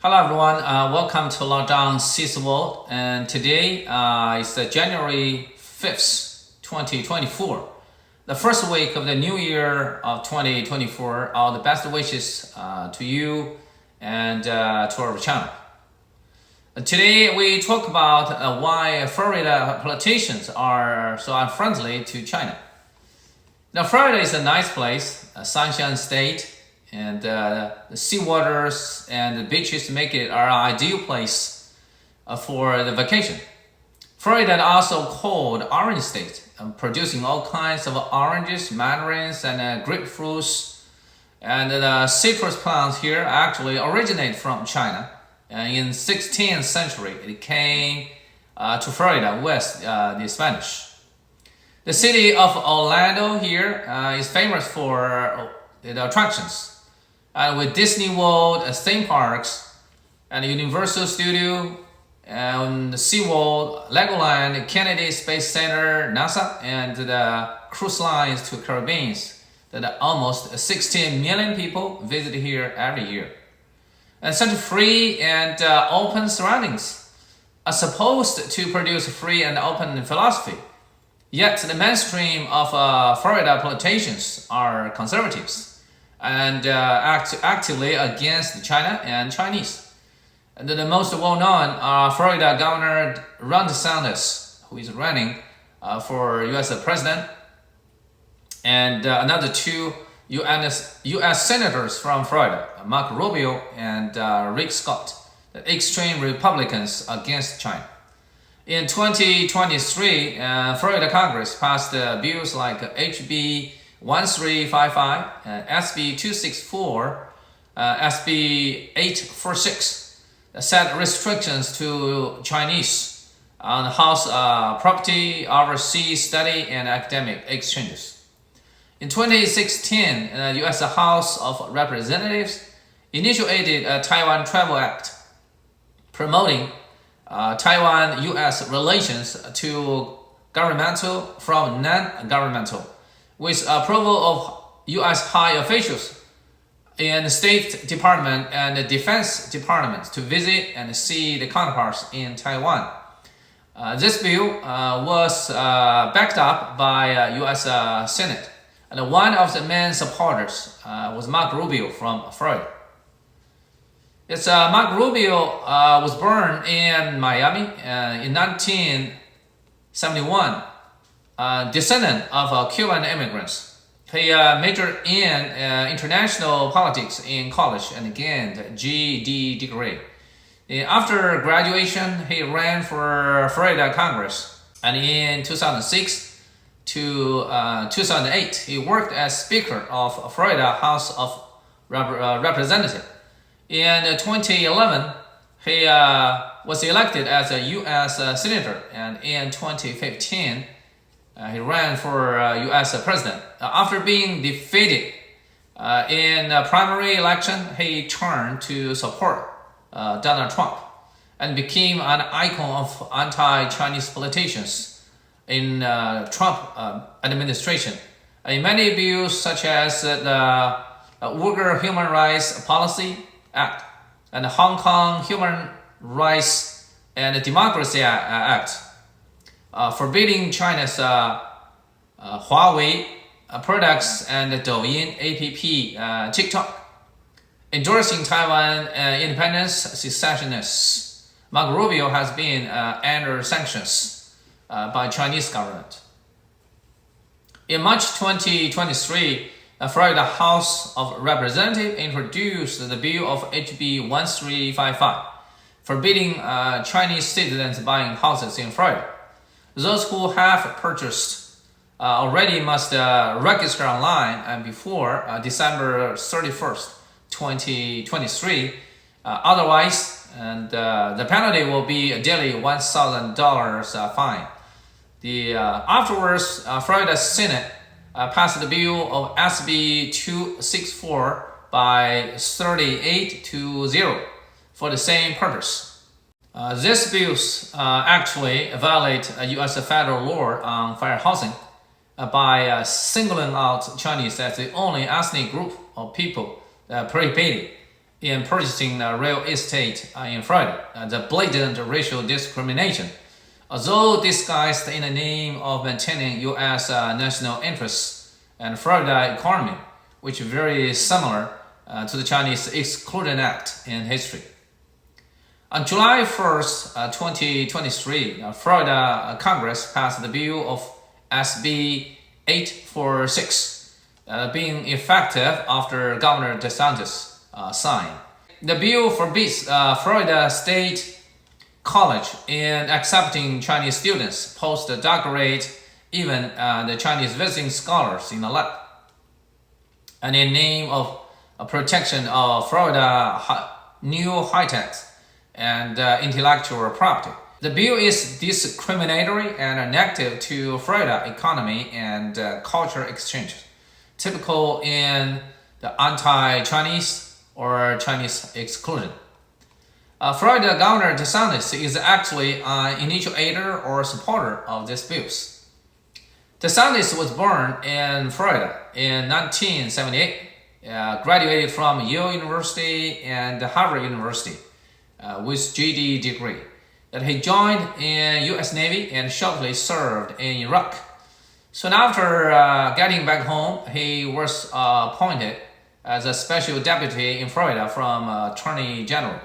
Hello everyone, welcome to Lockdown Sees the World, and today is January 5th, 2024. The first week of the new year of 2024. All the best wishes to you and to our channel. Today we talk about why Florida politicians are so unfriendly to China. Now Florida is a nice place, a sunshine state, and the seawaters and the beaches make it our ideal place for the vacation. Florida is also called Orange State, producing all kinds of oranges, mandarins, and grapefruits. And the citrus plants here actually originate from China. In 16th century, it came to Florida with the Spanish. The city of Orlando here is famous for the attractions. With Disney World, theme parks, and Universal Studio, and SeaWorld, Legoland, Kennedy Space Center, NASA, and the cruise lines to Caribbean, that almost 16 million people visit here every year. And such free and open surroundings are supposed to produce free and open philosophy. Yet the mainstream of Florida politicians are conservatives and act actively against China and Chinese. And the most well-known Florida Governor Ron DeSantis, who is running for U.S. President, and another two U.S. senators from Florida, Marco Rubio and Rick Scott, the extreme Republicans against China. In 2023, Florida Congress passed bills like HB 1355, SB 264, SB 846 that set restrictions to Chinese on house property, overseas study, and academic exchanges. In 2016, the U.S. House of Representatives initiated a Taiwan Travel Act, promoting Taiwan-U.S. relations to governmental from non-governmental, with approval of U.S. high officials in the State Department and the Defense Department to visit and see the counterparts in Taiwan. This bill was backed up by U.S. Senate, and one of the main supporters was Marco Rubio from Florida. Marco Rubio was born in Miami in 1971. Descendant of Cuban immigrants. He majored in international politics in college and gained a GED degree. After graduation, he ran for Florida Congress, and in 2006 to 2008, he worked as Speaker of Florida House of Representatives. In 2011, he was elected as a U.S. Senator, and in 2015, he ran for U.S. President. After being defeated in a primary election, he turned to support Donald Trump and became an icon of anti-Chinese politicians in Trump administration. In many bills, such as the Uyghur Human Rights Policy Act and the Hong Kong Human Rights and Democracy Act, forbidding China's Huawei products and Douyin app, TikTok, endorsing Taiwan independence, secessionists. Marco Rubio has been under sanctions by Chinese government. In March 2023, the Florida House of Representatives introduced the bill of HB 1355, forbidding Chinese citizens buying houses in Florida. Those who have purchased already must register online and before December 31st, 2023. Otherwise, the penalty will be a daily $1,000 fine. Afterwards, Florida Senate passed the bill of SB 264 by 38-0 for the same purpose. These bills actually violate U.S. federal law on fair housing by singling out Chinese as the only ethnic group of people prohibited in purchasing real estate in Florida, the blatant racial discrimination, although disguised in the name of maintaining U.S. national interests and Florida economy, which is very similar to the Chinese Exclusion Act in history. On July 1st, 2023, Florida Congress passed the bill of SB 846, being effective after Governor DeSantis signed. The bill forbids Florida State College in accepting Chinese students, postdoctorate, even the Chinese visiting scholars in the lab. And in name of protection of Florida new high-tech and intellectual property. The bill is discriminatory and negative to Florida economy and culture exchange, typical in the anti-Chinese or Chinese exclusion. Florida Governor DeSantis is actually an initiator or supporter of these bills. DeSantis was born in Florida in 1978, graduated from Yale University and Harvard University with GED degree. That he joined in U.S. Navy and shortly served in Iraq. Soon after getting back home, he was appointed as a special deputy in Florida from Attorney General.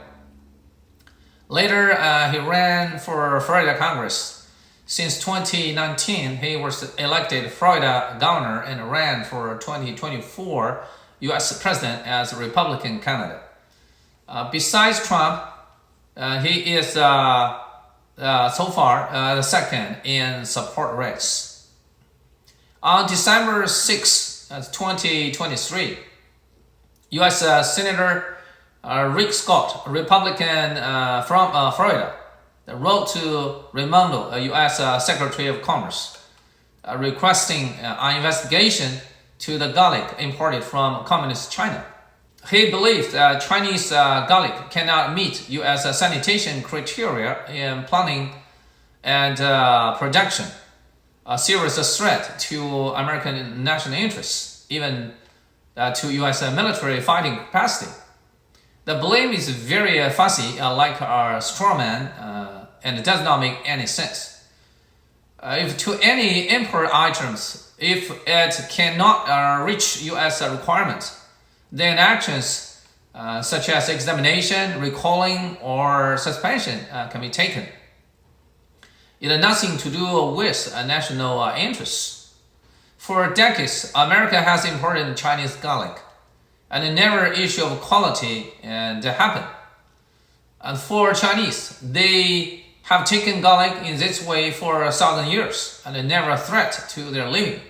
Later, he ran for Florida Congress. Since 2019, he was elected Florida governor and ran for 2024 U.S. president as a Republican candidate. Besides Trump, he is so far the second in support race. On December 6, 2023, U.S. Senator Rick Scott, a Republican from Florida, wrote to Raimondo, U.S. Secretary of Commerce, requesting an investigation to the garlic imported from Communist China. He believed that Chinese garlic cannot meet U.S. sanitation criteria in planning and production, a serious threat to American national interests, even to U.S. military fighting capacity. The blame is very fuzzy, like a straw man, and does not make any sense. If to any import items, if it cannot reach U.S. requirements, then actions such as examination, recalling, or suspension can be taken. It has nothing to do with national interests. For decades, America has imported Chinese garlic, and never issue of quality happened. And for Chinese, they have taken garlic in this way for 1,000 years, and never a threat to their living.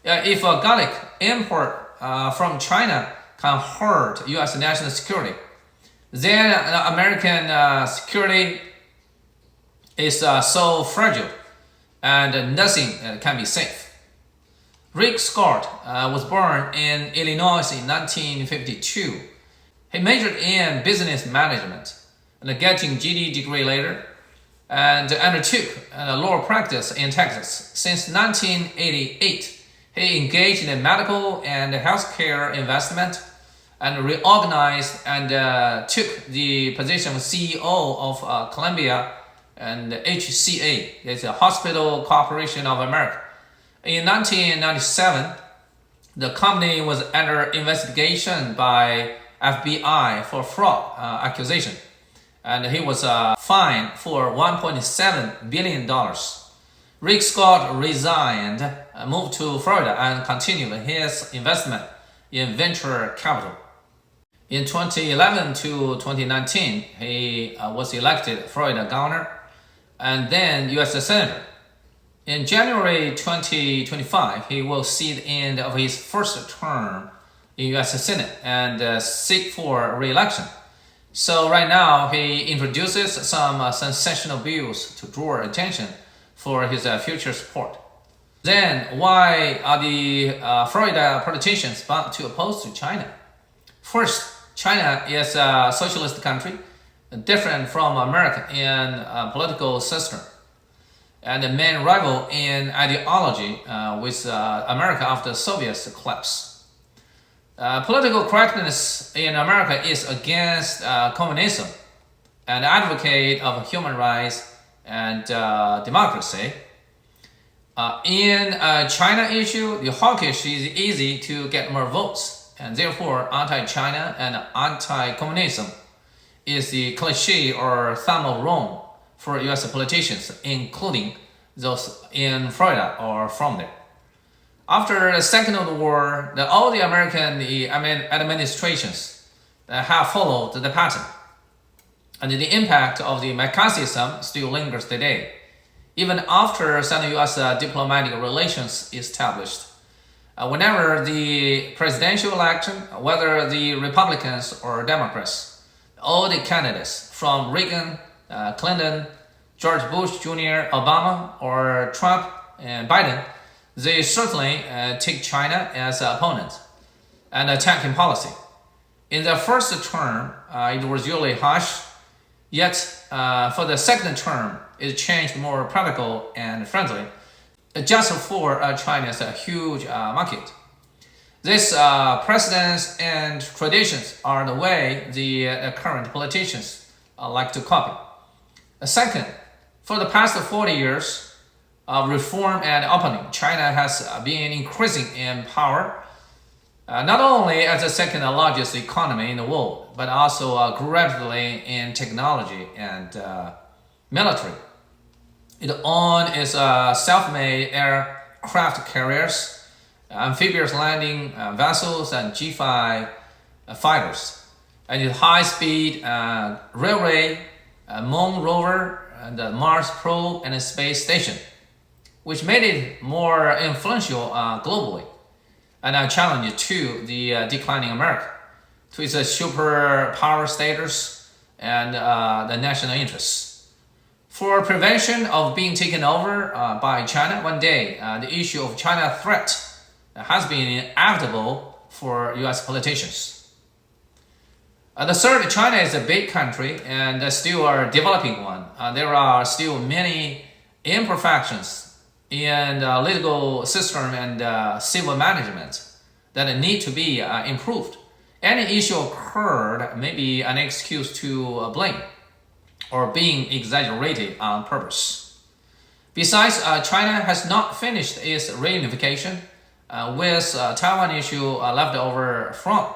If a garlic import from China can hurt U.S. national security, then American security is so fragile and nothing can be safe. Rick Scott was born in Illinois in 1952. He majored in business management and getting GED degree later, and undertook law practice in Texas. Since 1988, he engaged in medical and healthcare investment and reorganized and took the position of CEO of Columbia and HCA, it's a Hospital Corporation of America. In 1997, the company was under investigation by FBI for fraud accusation, and he was fined for $1.7 billion. Rick Scott resigned, moved to Florida, and continued his investment in venture capital. In 2011 to 2019, he was elected Florida governor and then U.S. Senator. In January 2025, he will see the end of his first term in U.S. Senate and seek for re-election. So right now, he introduces some sensational bills to draw attention for his future support. Then, why are the Florida politicians bound to oppose to China? First, China is a socialist country, different from America in political system, and the main rival in ideology with America after Soviet collapse. Political correctness in America is against communism and advocate of human rights and democracy. In China issue, the hawkish is easy to get more votes, and therefore anti-China and anti-communism is the cliche or thumb of Rome for US politicians, including those in Florida or from there. After the Second World War, all the American administrations have followed the pattern, and the impact of the McCarthyism still lingers today, even after some U.S. diplomatic relations established. Whenever the presidential election, whether the Republicans or Democrats, all the candidates from Reagan, Clinton, George Bush Jr., Obama, or Trump and Biden, they certainly take China as an opponent and attacking policy. In the first term, it was usually harsh, yet for the second term, it changed more practical and friendly, just for China's huge market. These precedents and traditions are the way the current politicians like to copy. Second, for the past 40 years, reform and opening, China has been increasing in power, not only as the second largest economy in the world, but also gradually in technology and military. It owns its self-made aircraft carriers, amphibious landing vessels, and G5 fighters, and its high-speed railway, Moon rover, and the Mars probe, and a space station, which made it more influential globally, and a challenge to the declining America, to its superpower status and the national interests. For prevention of being taken over by China one day, the issue of China threat has been inevitable for US politicians. The third, China is a big country and still a developing one. There are still many imperfections in the legal system and civil management that need to be improved. Any issue occurred may be an excuse to blame or being exaggerated on purpose. Besides, China has not finished its reunification with Taiwan issue left over from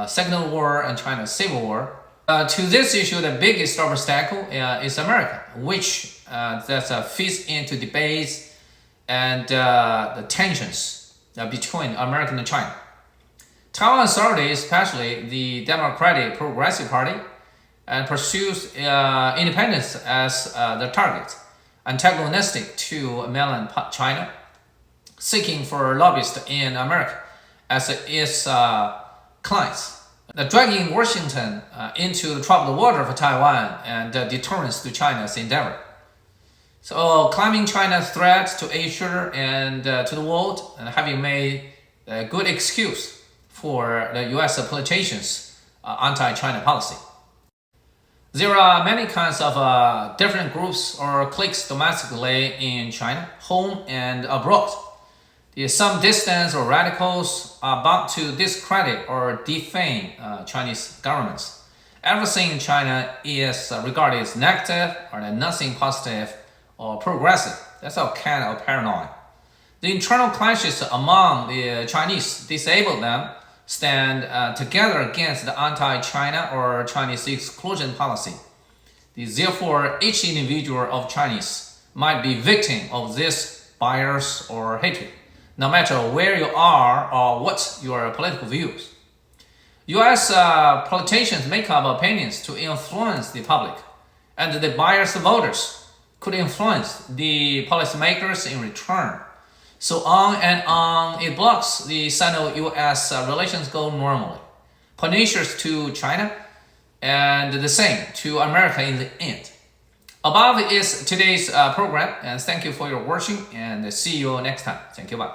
Second World War and China's Civil War. To this issue, the biggest obstacle is America, which fits into debates and the tensions between America and China. Taiwan authorities, especially the Democratic Progressive Party, pursues independence as the target, antagonistic to mainland China, seeking for lobbyists in America as its clients, dragging Washington into the troubled water for Taiwan and deterrence to China's endeavor. So, claiming China's threat to Asia and to the world, and having made a good excuse for the U.S. politicians' anti-China policy. There are many kinds of different groups or cliques domestically in China, home and abroad. Some dissidents or radicals are bound to discredit or defame Chinese governments. Everything in China is regarded as negative or nothing positive or progressive. That's all kind of paranoid. The internal clashes among the Chinese disable them, stand together against the anti-China or Chinese exclusion policy. Therefore, each individual of Chinese might be victim of this bias or hatred, no matter where you are or what your political views. U.S. politicians make up opinions to influence the public, and the biased voters could influence the policymakers in return. So on and on, it blocks the Sino-U.S. relations go normally, pernicious to China, and the same to America in the end. Above is today's program, and thank you for your watching, and see you next time. Thank you, bye.